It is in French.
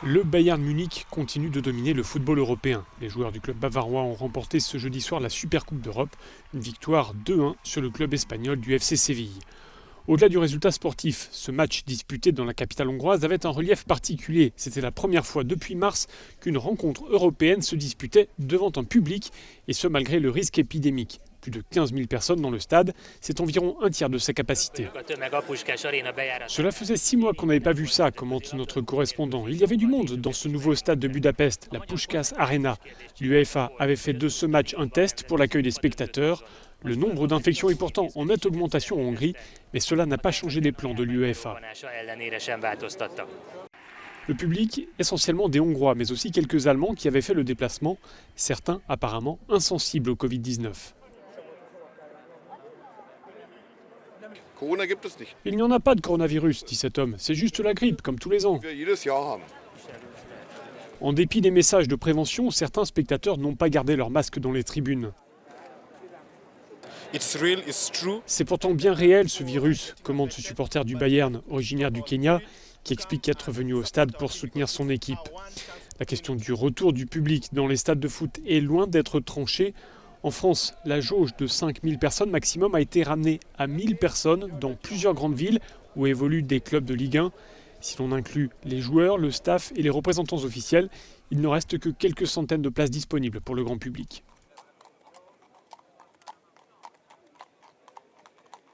Le Bayern Munich continue de dominer le football européen. Les joueurs du club bavarois ont remporté ce jeudi soir la Supercoupe d'Europe, une victoire 2-1 sur le club espagnol du FC Séville. Au-delà du résultat sportif, ce match disputé dans la capitale hongroise avait un relief particulier. C'était la première fois depuis mars qu'une rencontre européenne se disputait devant un public, et ce malgré le risque épidémique. Plus de 15 000 personnes dans le stade, c'est environ un tiers de sa capacité. Cela faisait 6 mois qu'on n'avait pas vu ça, commente notre correspondant. Il y avait du monde dans ce nouveau stade de Budapest, la Puskás Arena. L'UEFA avait fait de ce match un test pour l'accueil des spectateurs. Le nombre d'infections est pourtant en nette augmentation en Hongrie, mais cela n'a pas changé les plans de l'UEFA. Le public, essentiellement des Hongrois, mais aussi quelques Allemands qui avaient fait le déplacement, certains apparemment insensibles au Covid-19. Il n'y en a pas de coronavirus, dit cet homme, c'est juste la grippe, comme tous les ans. En dépit des messages de prévention, certains spectateurs n'ont pas gardé leur masque dans les tribunes. C'est pourtant bien réel ce virus, commente ce supporter du Bayern, originaire du Kenya, qui explique être venu au stade pour soutenir son équipe. La question du retour du public dans les stades de foot est loin d'être tranchée. En France, la jauge de 5000 personnes maximum a été ramenée à 1000 personnes dans plusieurs grandes villes où évoluent des clubs de Ligue 1. Si l'on inclut les joueurs, le staff et les représentants officiels, il ne reste que quelques centaines de places disponibles pour le grand public.